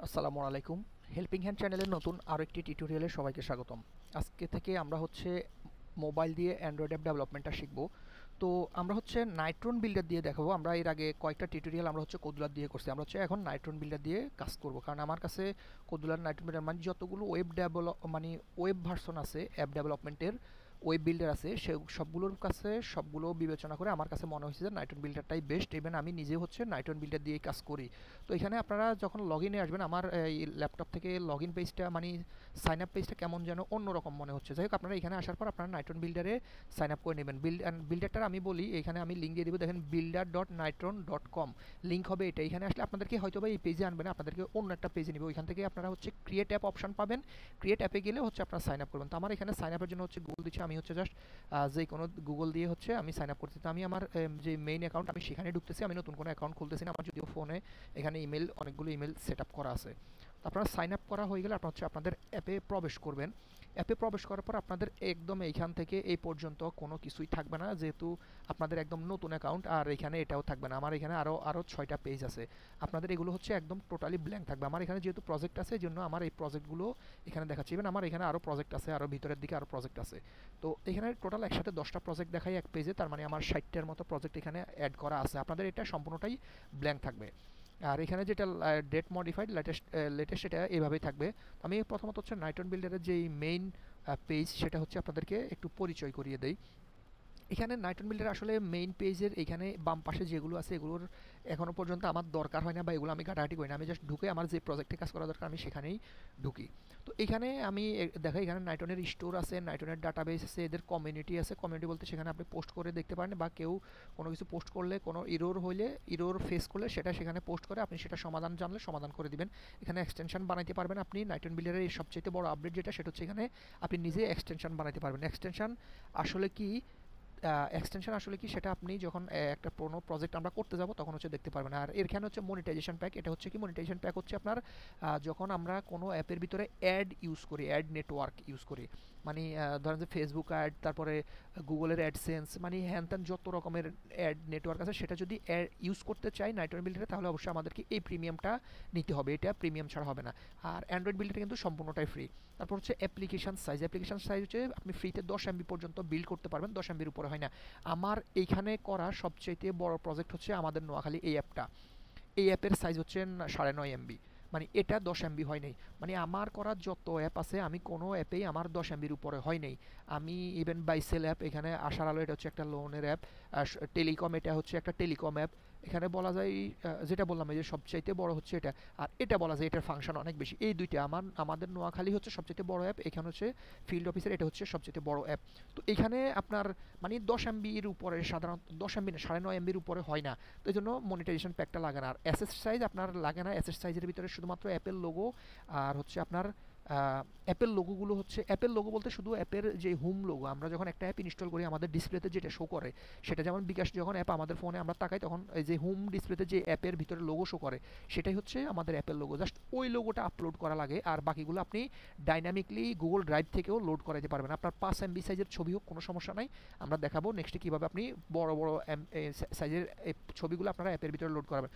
আসসালামু আলাইকুম। Helping hand চ্যানেলের নতুন আরও একটি টিউটোরিয়ালে সবাইকে স্বাগতম। আজকে থেকে আমরা মোবাইল দিয়ে অ্যান্ড্রয়েড অ্যাপ ডেভেলপমেন্টটা শিখব। তো আমরা নাইট্রন বিল্ডার দিয়ে দেখাবো। আমরা এর আগে কয়েকটা টিউটোরিয়াল আমরা কোদুলার দিয়ে করছি। আমরা এখন নাইট্রন বিল্ডার দিয়ে কাজ করব, কারণ আমার কাছে কোদুলার নাইট্রন বিল্ডার মানে যতগুলো ওয়েব ভার্সন আছে অ্যাপ ডেভেলপমেন্টের, ওয়েব বিল্ডার আছে, সবগুলোর কাছে সবগুলো বিবেচনা করে আমার কাছে মনে হয়েছে যে নাইট্রন বিল্ডারটাই বেস্ট। ইভেন আমি নিজে নাইট্রন বিল্ডার দিয়েই কাজ করি। তো এখানে আপনারা যখন লগ ইনে আসবেন, আমার এই ল্যাপটপ থেকে লগ ইন পেজটা মানে সাইন আপ পেজটা কেমন যেন অন্যরকম মনে হচ্ছে। যাই হোক, আপনারা এখানে আসার পর আপনারা নাইট্রন বিল্ডারে সাইন আপ করে নেবেন। বিল্ডারটার আমি বলি, এখানে আমি লিঙ্ক দিয়ে দেবো, দেখেন builder.nitron.com লিঙ্ক হবে এটা। এখানে আসলে আপনাদেরকে হয়তো বা এই পেজে আনবেন, আপনাদেরকে অন্য একটা পেজে নেবে। ওইখান থেকে আপনারা ক্রিয়েট অ্যাপ অপশন পাবেন। ক্রিয়েট অ্যাপে গেলে আপনারা সাইন আপ করবেন। তো আমার এখানে সাইন আপের জন্য গুগল দিচ্ছে। আমি জাস্ট যে কোনো গুগল দিয়ে আমি সাইন আপ করতেছি। তো আমি আমার যে মেইন অ্যাকাউন্ট আমি সেখানে ঢুকতেছি। আমি নতুন কোনো অ্যাকাউন্ট খুলতেছি না। আমার যদিও ফোনে এখানে অনেকগুলো ইমেল সেট আপ করা আছে। তো আপনারা সাইন আপ করা হয়ে গেলে আপনারা আপনাদের অ্যাপে প্রবেশ করবেন। অ্যাপে প্রবেশ করার পর আপনাদের একদম এইখান থেকে এই পর্যন্ত কোনো কিছুই থাকবে না, যেহেতু আপনাদের একদম নতুন অ্যাকাউন্ট। আর এখানে এটাও থাকবে না। আমার এখানে আরও 6টা পেজ আছে। আপনাদের এগুলো একদম টোটালি ব্ল্যাঙ্ক থাকবে। আমার এখানে যেহেতু প্রজেক্ট আছে, এই জন্য আমার এই প্রজেক্টগুলো এখানে দেখাচ্ছি। ইভেন আমার এখানে আরও প্রজেক্ট আছে, আরও ভিতরের দিকে আরও প্রজেক্ট আছে। তো এখানে টোটাল একসাথে 10টা প্রজেক্ট দেখাই এক পেজে। তার মানে আমার 60টার মতো প্রজেক্ট এখানে অ্যাড করা আছে। আপনাদের এটা সম্পূর্ণটাই ব্ল্যাঙ্ক থাকবে। আর এখানে যেটা ডেট মডিফাইড লেটেস্ট এটা এভাবেই থাকবে। আমি প্রথমত নাইট্রন বিল্ডারের যেই মেইন পেজ, সেটা আপনাদেরকে একটু পরিচয় করিয়ে দেই। এখানে নাইট্রন বিল্ডার আসলে মেইন পেজের এখানে বাম পাশে যেগুলো আছে, এগুলোর এখনও পর্যন্ত আমার দরকার হয় না, বা এগুলো আমি ঘাটাঘাটি করি না। আমি জাস্ট ঢুকে আমার যে প্রজেক্টে কাজ করা দরকার আমি সেখানেই ঢুকি। তো এখানে আমি দেখাই, এখানে নাইট্রনের স্টোর আছে, নাইট্রনের ডাটাবেস আছে, এদের কমিউনিটি আছে। কমিউনিটি বলতে সেখানে আপনি পোস্ট করে দেখতে পারেন, বা কেউ কোনো কিছু পোস্ট করলে, কোনো ইরোর ফেস করলে সেটা সেখানে পোস্ট করে আপনি সেটা সমাধান জানলে সমাধান করে দিবেন। এখানে এক্সটেনশন বানাইতে পারবেন আপনি। নাইট্রন বিল্ডারের সবচেয়ে বড় আপডেট যেটা, সেটা এখানে আপনি নিজে এক্সটেনশন বানাইতে পারবেন। এক্সটেনশন আসলে কি সেটা আপনি যখন একটা কোনো প্রজেক্ট আমরা করতে যাব তখন দেখতে পারবেন। আর এখানে মনিটাইজেশন প্যাক। এটা কি মনিটাইজেশন প্যাক আপনার যখন আমরা কোনো অ্যাপের ভিতরে অ্যাড ইউজ করি, অ্যাড নেটওয়ার্ক ইউজ করি, মানে ধরেন যে ফেসবুক অ্যাড, তারপরে গুগলের অ্যাডসেন্স, মানে হ্যান ত্যান যত রকমের অ্যাড নেটওয়ার্ক আছে, সেটা যদি অ্যাড ইউজ করতে চাই নাইট্রন বিল্ডারে, তাহলে অবশ্যই আমাদেরকে এই প্রিমিয়ামটা নিতে হবে। এটা প্রিমিয়াম ছাড়া হবে না। আর অ্যান্ড্রয়েড বিল্ডারে কিন্তু সম্পূর্ণটাই ফ্রি। তারপর অ্যাপ্লিকেশন সাইজ। অ্যাপ্লিকেশন সাইজ আপনি ফ্রিতে 10 MB পর্যন্ত বিল্ড করতে পারবেন। 10 MB উপরে হয় না। আমার এইখানে করা সবচেয়ে বড় প্রজেক্ট আমাদের নোয়াখালী এই অ্যাপটা। এই অ্যাপের সাইজ 9.5 MB। মানে এটা 10 MB হয় নাই। মানে আমার করা যত অ্যাপ আছে, আমি কোনো অ্যাপেই আমার 10 MBর উপরে হয় নাই। আমি ইভেন বাইসেল অ্যাপ, এখানে আশার আলো, এটা একটা লোনের অ্যাপ। টেলিকম, এটা একটা টেলিকম অ্যাপ। এখানে বলা যায় যেটা বললাম, এই যে সবচাইতে বড় এটা। আর এটা বলা যায় এটার ফাংশন অনেক বেশি। এই দুইটা আমাদের নোয়াখালী সবচেয়ে বড় অ্যাপ। এখানে ফিল্ড অফিসের, এটা সবচেয়ে বড় অ্যাপ। তো এখানে আপনার মানে 10 MBর উপরে, সাধারণত 10 MB না, 9.5 MBর উপরে হয় না। তো এই জন্য মনিটাইজেশন প্যাকটা লাগে না। আর এসএস সাইজ আপনার লাগে না। এসএস সাইজের ভিতরে শুধুমাত্র অ্যাপেল লোগো আর আপনার অ্যাপেল লোগোগুলো অ্যাপেল লোগো বলতে শুধু অ্যাপের যে হোম লোগো, আমরা যখন একটা অ্যাপ ইনস্টল করি আমাদের ডিসপ্লেতে যেটা শো করে, সেটা যেমন বিকাশ যখন অ্যাপ আমাদের ফোনে আমরা তাকাই, তখন এই যে হোম ডিসপ্লেতে যে অ্যাপের ভিতরে লোগো শো করে, সেটাই আমাদের অ্যাপেল লোগো। জাস্ট ওই লোগোটা আপলোড করা লাগে। আর বাকিগুলো আপনি ডাইনামিকলি গুগল ড্রাইভ থেকেও লোড করাতে পারবেন। আপনার 5 MB সাইজের ছবি হোক, কোনো সমস্যা নাই। আমরা দেখাবো নেক্সটে কীভাবে আপনি বড় বড় সাইজের ছবিগুলো আপনারা অ্যাপের ভিতরে লোড করাবেন।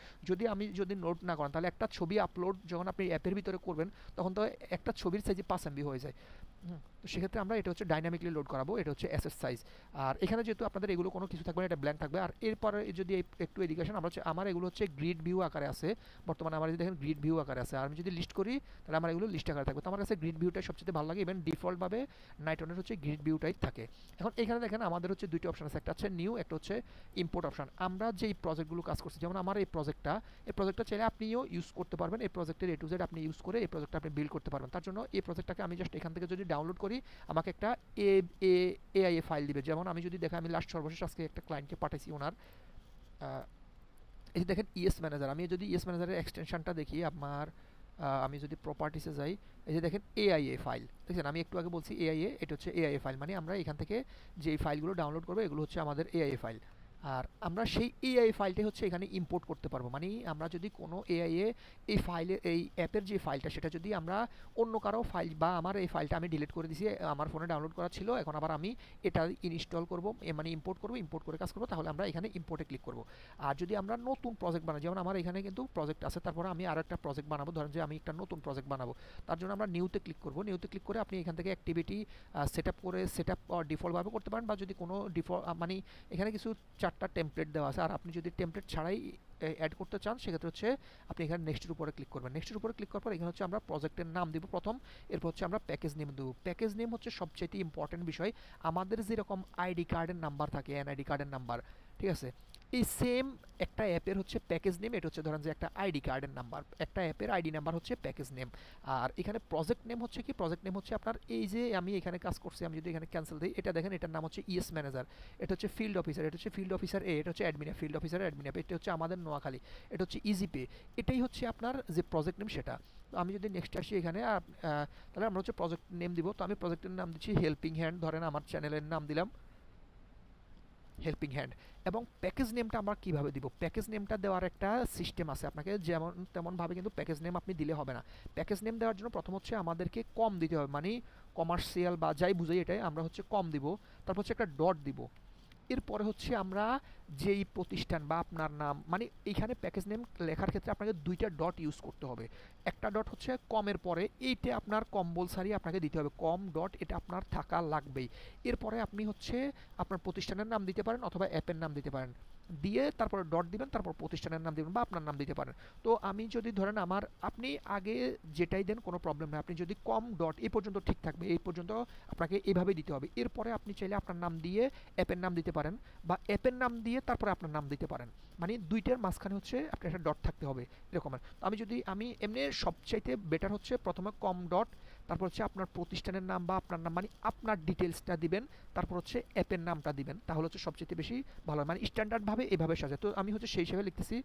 যদি নোট না করেন, তাহলে একটা ছবি আপলোড যখন আপনি অ্যাপের ভিতরে করবেন, তখন তো একটা ছবির সাইজে 5 MB হয়ে যায়। তো সেক্ষেত্রে আমরা এটা ডাইনামিকলি লোড করাবো। এটা এসএস সাইজ। আর এখানে যেহেতু আপনাদের এগুলো কোনো কিছু থাকবে না, এটা ব্ল্যাঙ্ক থাকবে। আর এরপরে যদি একটু এডুকেশন, আমার এগুলো গ্রিড ভিউ আকারে আছে। বর্তমানে আমার যদি দেখেন গ্রিড ভিউ আকারে আছে। আর আমি যদি লিস্ট করি, তাহলে আমার এগুলো লিস্ট আকারে থাকবে। তো আমার কাছে গ্রিড ভিউটাই সবচেয়ে ভালো লাগে। ইভেন ডিফল্টভাবে নাইট্রনের গ্রিড ভিউটাই থাকে। এখন এখানে দেখেন আমাদের দুইটা অপশন আছে। একটা নিউ, একটা ইম্পোর্ট অপশন। আমরা যেই প্রজেক্টগুলো কাজ করছি, যেমন আমার এই প্রজেক্টটা চাইলে আপনিও ইউজ করতে পারবেন। এই প্রজেক্টের A to Z আপনি ইউজ করে এই প্রজেক্টটা আপনি বিল্ড করতে পারবেন। তার জন্য এই প্রজেক্টটাকে আমি জাস্ট এখান থেকে যদি ডাউনলোড করি, আমাকে একটা এআইএ ফাইল দিবে। যেমন আমি যদি দেখেন, আমি সর্বশেষ আজকে একটা ক্লায়েন্টকে পাঠাইছি। ওনার এই যে দেখেন ইএস ম্যানেজার। আমি যদি ইএস ম্যানেজারের এক্সটেনশনটা দেখি, আমি যদি প্রপার্টিসে যাই, এই যে দেখেন এআইএ ফাইল দেখছেন। আমি একটু আগে বলছি এআইএ, এটা এআইএ ফাইল। মানে আমরা এখান থেকে যে ফাইলগুলো ডাউনলোড করবো, এগুলো আমাদের এআইএ ফাইল। আর আমরা সেই এআই ফাইলটাই হচ্ছে এখানে ইম্পোর্ট করতে পারবো। মানে আমরা যদি কোনো এআই এ এই ফাইলে এই অ্যাপের যে ফাইলটা সেটা যদি আমরা অন্য কারো ফাইল বা আমার এই ফাইলটা আমি ডিলিট করে দিয়েছি, আমার ফোনে ডাউনলোড করা ছিল, এখন আবার আমি এটা ইনস্টল করব, মানে ইম্পোর্ট করব, ইম্পোর্ট করে কাজ করব, তাহলে আমরা এখানে ইম্পোর্টে ক্লিক করব। আর যদি আমরা নতুন প্রজেক্ট বানাই, যেমন আমার এখানে কিন্তু প্রজেক্ট আছে, তারপরে আমি আরও একটা প্রজেক্ট বানাবো, ধরেন যে আমি একটা নতুন প্রজেক্ট বানাবো, তার জন্য আমরা নিউতে ক্লিক করব। নিউতে ক্লিক করে আপনি এখান থেকে অ্যাক্টিভিটি সেট আপ করে সেট আপ ডিফল্টভাবে করতে পারেন, বা যদি কোনো ডিফল্ট মানে এখানে কিছু 4টা টেমপ্লেট দেওয়া আছে, আর আপনি যদি টেমপ্লেট ছাড়াই অ্যাড করতে চান সেক্ষেত্রে হচ্ছে আপনি এখানে নেক্সটের উপরে ক্লিক করবেন। নেক্সটের উপরে ক্লিক করার পর এখানে হচ্ছে আমরা প্রজেক্টের নাম দিব প্রথম, এরপর হচ্ছে আমরা প্যাকেজ নেম দেবো। প্যাকেজ নেম হচ্ছে সবচেয়ে ইম্পর্টেন্ট বিষয়। আমাদের যেরকম আইডি কার্ডের নাম্বার থাকে, এনআইডি কার্ডের নাম্বার, ঠিক আছে, এই সেম একটা অ্যাপের হচ্ছে প্যাকেজ নেম, এটা হচ্ছে ধরেন যে একটা আইডি কার্ডের নাম্বার, একটা অ্যাপের আইডি নাম্বার হচ্ছে প্যাকেজ নেম। আর এখানে প্রজেক্ট নেম হচ্ছে কি, প্রজেক্ট নেম হচ্ছে আপনার এই যে আমি এখানে কাজ করছি, আমি যদি এখানে ক্যান্সেল দিই, এটা দেখেন এটার নাম হচ্ছে ইএস ম্যানেজার, এটা হচ্ছে ফিল্ড অফিসার, এটা হচ্ছে ফিল্ড অফিসার এ, এটা হচ্ছে অ্যাডমিন ফিল্ড অফিসার অ্যাডমিন, এটা হচ্ছে আমাদের নোয়াখালী, এটা হচ্ছে ইজি পে। এটাই হচ্ছে আপনার যে প্রজেক্ট নেম সেটা। তো আমি যদি নেক্সট আসি এখানে, তাহলে আমরা হচ্ছে প্রজেক্ট নেম দিব। তো আমি প্রজেক্টের নাম দিচ্ছি হেল্পিং হ্যান্ড, ধরেন আমার চ্যানেলের নাম দিলাম হেল্পিং হ্যান্ড। এবং প্যাকেজ নেমটা আমরা কীভাবে দিব, প্যাকেজ নেমটা দেওয়ার একটা সিস্টেম আছে, আপনাকে যেমন তেমনভাবে কিন্তু প্যাকেজ নেম আপনি দিলে হবে না। প্যাকেজ নেম দেওয়ার জন্য প্রথম হচ্ছে আমাদেরকে কম দিতে হবে, মানে কমার্শিয়াল বা যাই বুঝাই এটাই আমরা হচ্ছে কম দিব, তারপর হচ্ছে একটা ডট দিব। এরপরে হচ্ছে আমরা যেই প্রতিষ্ঠান বা আপনার নাম, মানে এইখানে প্যাকেজ নেম লেখার ক্ষেত্রে আপনাকে 2টা ডট ইউজ করতে হবে। একটা ডট হচ্ছে কমের পরে, এইটা আপনার কম্পালসারি আপনাকে দিতে হবে, কম ডট, এটা আপনার থাকা লাগবেই। এরপরে আপনি হচ্ছে আপনার প্রতিষ্ঠানের নাম দিতে পারেন অথবা অ্যাপের নাম দিতে পারেন, দিয়ে তারপরে ডট দিবেন, তারপর প্রতিষ্ঠানের নাম দিবেন বা আপনার নাম দিতে পারেন। তো আমি যদি ধরেন আমার, আপনি আগে যেটাই দেন কোনো প্রবলেম নেই, আপনি যদি কম ডট এই পর্যন্ত ঠিক থাকবে, এই পর্যন্ত আপনাকে এইভাবেই দিতে হবে। এরপরে আপনি চাইলে আপনার নাম দিয়ে অ্যাপের নাম দিতে পারেন, বা অ্যাপের নাম দিয়ে তারপরে আপনার নাম দিতে পারেন, মানে দুইটার মাঝখানে হচ্ছে আপনার একটা ডট থাকতে হবে এরকমের। তো আমি এমনি সবচাইতে বেটার হচ্ছে প্রথমে কম ডট, তারপর হচ্ছে আপনার প্রতিষ্ঠানের নাম বা আপনার নাম, মানে আপনার ডিটেলসটা দিবেন, তারপর হচ্ছে অ্যাপের নামটা দিবেন, তাহলে হচ্ছে সবচেয়ে বেশি ভালো হয়, মানে স্ট্যান্ডার্ডভাবে এভাবে সাজায়। তো আমি হচ্ছে সেই হিসাবে লিখতেছি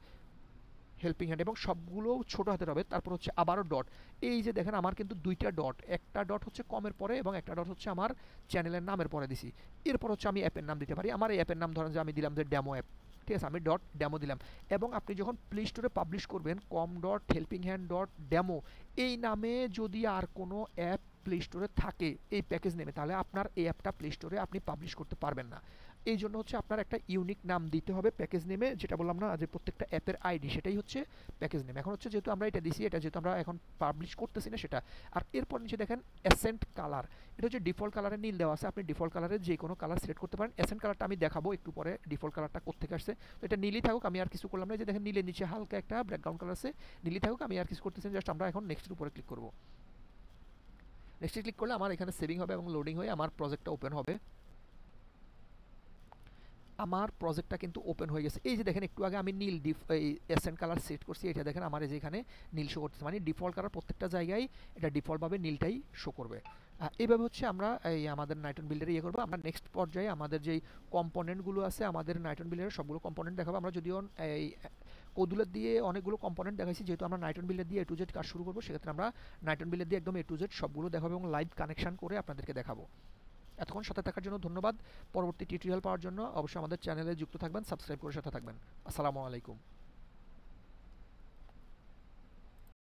হেল্পিং হ্যান্ড, এবং সবগুলো ছোট হাতের হবে, তারপর হচ্ছে আবারও ডট। এই যে দেখেন আমার কিন্তু 2টা ডট, একটা ডট হচ্ছে কমের পরে এবং একটা ডট হচ্ছে আমার চ্যানেলের নামের পরে দিছি। এরপর হচ্ছে আমি অ্যাপের নাম দিতে পারি, আমার এই অ্যাপের নাম ধরেন যে আমি দিলাম যে ডেমো অ্যাপ, ঠিক আছে, আমি ডট ডেমো দিলাম। এবং আপনি যখন প্লে স্টোরে পাবলিশ করবেন com dot helping hand dot demo এই নামে যদি আর কোনো অ্যাপ প্লে স্টোরে থাকে এই প্যাকেজ নেমে, তাহলে আপনার এই অ্যাপটা প্লে স্টোরে আপনি পাবলিশ করতে পারবেন না। এই জন্য হচ্ছে আপনার একটা ইউনিক নাম দিতে হবে প্যাকেজ নেমে, যেটা বললাম না যে প্রত্যেকটা অ্যাপের আইডি, সেটাই হচ্ছে প্যাকেজ নেম। এখন হচ্ছে যেহেতু আমরা এটা দিছি, এটা যেহেতু আমরা এখন পাবলিশ করতেছি না সেটা। আর এরপর নিচে দেখেন অ্যাসেন্ট কালার, এটা হচ্ছে ডিফল্ট কালারে নীল দেওয়া আছে, আপনি ডিফল্ট কালারে যে কোনো কালার সিলেক্ট করতে পারেন। অ্যাসেন্ট কালারটা আমি দেখাবো একটু পরে ডিফল্ট কালারটা কোত্থেকে আসছে। তো এটা নীলই থাকুক, আমি আর কিছু করলাম না, যে দেখেন নীলের নিচে হালকা একটা ব্যাকগ্রাউন্ড কালার আছে, নীলই থাকুক, আমি আর কিছু করতেছি, জাস্ট আমরা এখন নেক্সটের উপরে ক্লিক করব। নেক্সটে ক্লিক করলে আমার এখানে সেভিং হবে এবং লোডিং হয়ে আমার প্রজেক্টটা ওপেন হবে। আমার প্রজেক্টটা কিন্তু ওপেন হয়ে গেছে। এই যে দেখেন একটু আগে আমি নীল এই এসেন্ট কালার সেট করছি, এটা দেখেন আমার এই যে এখানে নীল শো করতেছে, মানে ডিফল্ট কালার প্রত্যেকটা জায়গায় এটা ডিফল্টভাবে নীলটাই শো করবে। এইভাবে হচ্ছে আমরা এই আমাদের নাইটন বিল্ডারে ইয়ে করবো। আমরা নেক্সট পর্যায়ে আমাদের যেই কম্পোনেন্টগুলো আছে আমাদের নাইটন বিল্ডারের সবগুলো কম্পোনেন্ট দেখাবো। আমরা যদিও এই কোদুলের দিয়ে অনেকগুলো কম্পোনেন্ট দেখাইছি, যেহেতু আমরা নাইটন বিল্ডার দিয়ে A to Z কাজ শুরু করবো, সেক্ষেত্রে আমরা নাইটন বিল্ডার দিয়ে একদম A to Z সবগুলো দেখাবো এবং লাইভ কানেকশন করে আপনাদেরকে দেখাবো। এতক্ষণ সাথে থাকার জন্য ধন্যবাদ। পরবর্তী টিউটোরিয়াল পাওয়ার জন্য অবশ্যই আমাদের চ্যানেলে যুক্ত থাকবেন, সাবস্ক্রাইব করে সাথে থাকবেন। আসসালামু আলাইকুম।